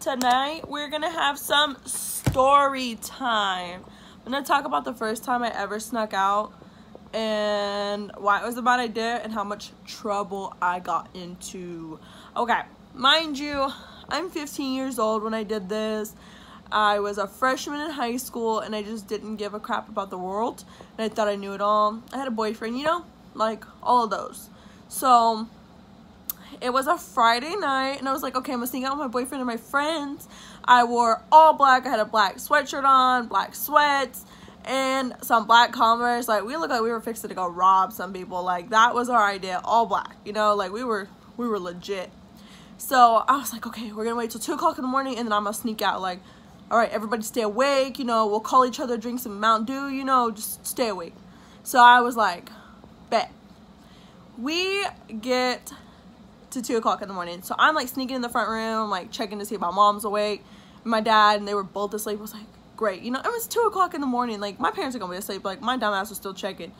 Tonight we're gonna have some story time. I'm gonna talk about the first time I ever snuck out and why it was a bad idea and how much trouble I got into. Okay, mind you, I'm 15 years old when I did this. I was a freshman in high school and I just didn't give a crap about the world and I thought I knew it all. I had a boyfriend, you know, like all of those. So it was a Friday night and I was like, okay, I'm gonna sneak out with my boyfriend and my friends. I wore all black. I had a black sweatshirt on, black sweats, and some black Converse. Like, we looked like we were fixing to go rob some people. Like, that was our idea, all black, you know, like we were legit. So I was like, okay, we're gonna wait till 2 o'clock in the morning and then I'm gonna sneak out. Like, all right, everybody stay awake, you know, we'll call each other, drink some Mountain Dew, you know, just stay awake. So I was like, bet. We get to 2 o'clock in the morning. So I'm like sneaking in the front room, like checking to see if my mom's awake, and my dad, and they were both asleep. I was like, great, you know, it was 2 o'clock in the morning. Like, my parents are gonna be asleep. Like, my dumb ass was still checking.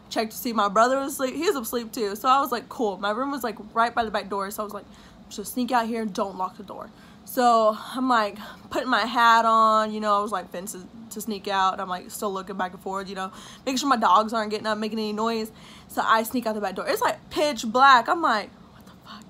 Checked to see my brother was asleep. He was asleep too. So I was like, cool. My room was like right by the back door. So I was like, just sneak out here and don't lock the door. So I'm like putting my hat on, you know, I was like fencing to sneak out. And I'm like still looking back and forth, you know, making sure my dogs aren't getting up, making any noise. So I sneak out the back door. It's like pitch black. I'm like,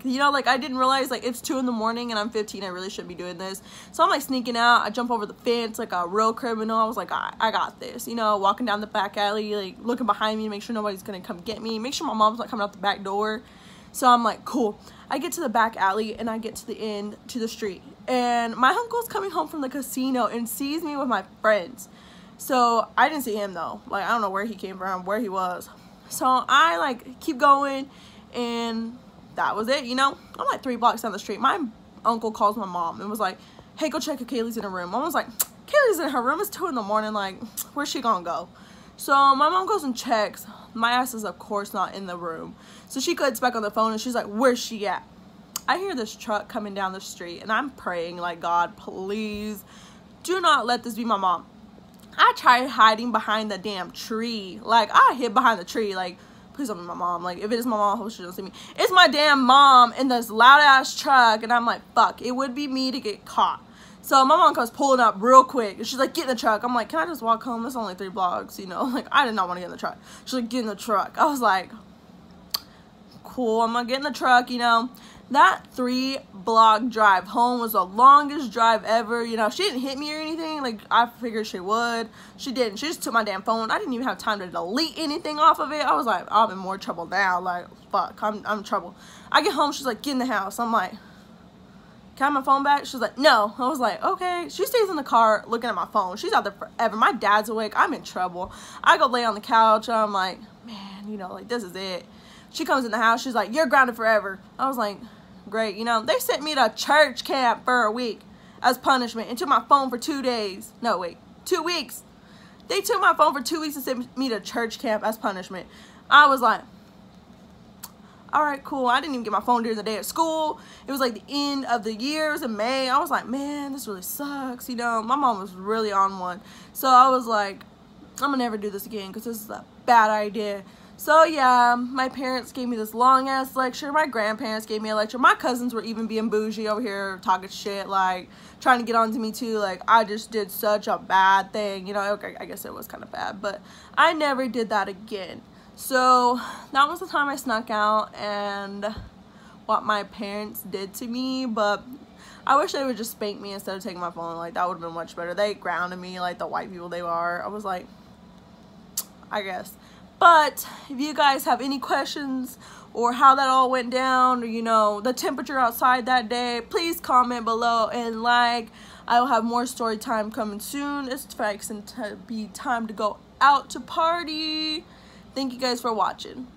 you know, like, I didn't realize, like, it's 2 in the morning and I'm 15. I really shouldn't be doing this. So I'm like sneaking out. I jump over the fence like a real criminal. I was like, I got this, you know, walking down the back alley, like looking behind me to make sure nobody's gonna come get me, make sure my mom's not coming out the back door. So I'm like, cool. I get to the back alley and I get to the end to the street, and my uncle's coming home from the casino and sees me with my friends. So I didn't see him though. Like, I don't know where he came from, where he was. So I like keep going, and that was it, you know. I'm like 3 blocks down the street. My uncle calls my mom and was like, hey, go check if Kaylee's in her room. Mom was like, Kaylee's in her room. It's 2 in the morning. Like, where's she gonna go? So my mom goes and checks. My ass is, of course, not in the room. So she gets back on the phone and she's like, where's she at? I hear this truck coming down the street and I'm praying like, God, please do not let this be my mom. I tried hiding behind the damn tree. Like, I hid behind the tree. Like, please don't be my mom. Like, if it is my mom, I hope she doesn't see me. It's my damn mom in this loud ass truck, and I'm like, fuck, it would be me to get caught. So my mom comes pulling up real quick, and she's like, get in the truck. I'm like, can I just walk home? It's only 3 blocks, you know. Like, I did not want to get in the truck. She's like, get in the truck. I was like, cool, I'm gonna get in the truck, you know. That 3-block drive home was the longest drive ever. You know, she didn't hit me or anything. Like, I figured she would. She didn't. She just took my damn phone. I didn't even have time to delete anything off of it. I was like, I'm in more trouble now. Like, fuck, I'm in trouble. I get home. She's like, get in the house. I'm like, can I have my phone back? She's like, no. I was like, okay. She stays in the car looking at my phone. She's out there forever. My dad's awake. I'm in trouble. I go lay on the couch. I'm like, man, you know, like, this is it. She comes in the house. She's like, you're grounded forever. I was like, great. You know, they sent me to church camp for a week as punishment and took my phone for 2 days. No, wait, 2 weeks. They took my phone for 2 weeks and sent me to church camp as punishment. I was like, all right, cool. I didn't even get my phone during the day at school. It was like the end of the year. It was in May. I was like, man, this really sucks. You know, my mom was really on one. So I was like, I'm gonna never do this again because this is a bad idea. So yeah, my parents gave me this long ass lecture. My grandparents gave me a lecture. My cousins were even being bougie over here talking shit, like trying to get on to me too. Like, I just did such a bad thing, you know. Okay, I guess it was kind of bad, but I never did that again. So that was the time I snuck out and what my parents did to me. But I wish they would just spank me instead of taking my phone. Like, that would have been much better. They grounded me like the white people they are. I was like, I guess. But if you guys have any questions or how that all went down, or, you know, the temperature outside that day, please comment below and like. I will have more story time coming soon. It's fixing to be time to go out to party. Thank you guys for watching.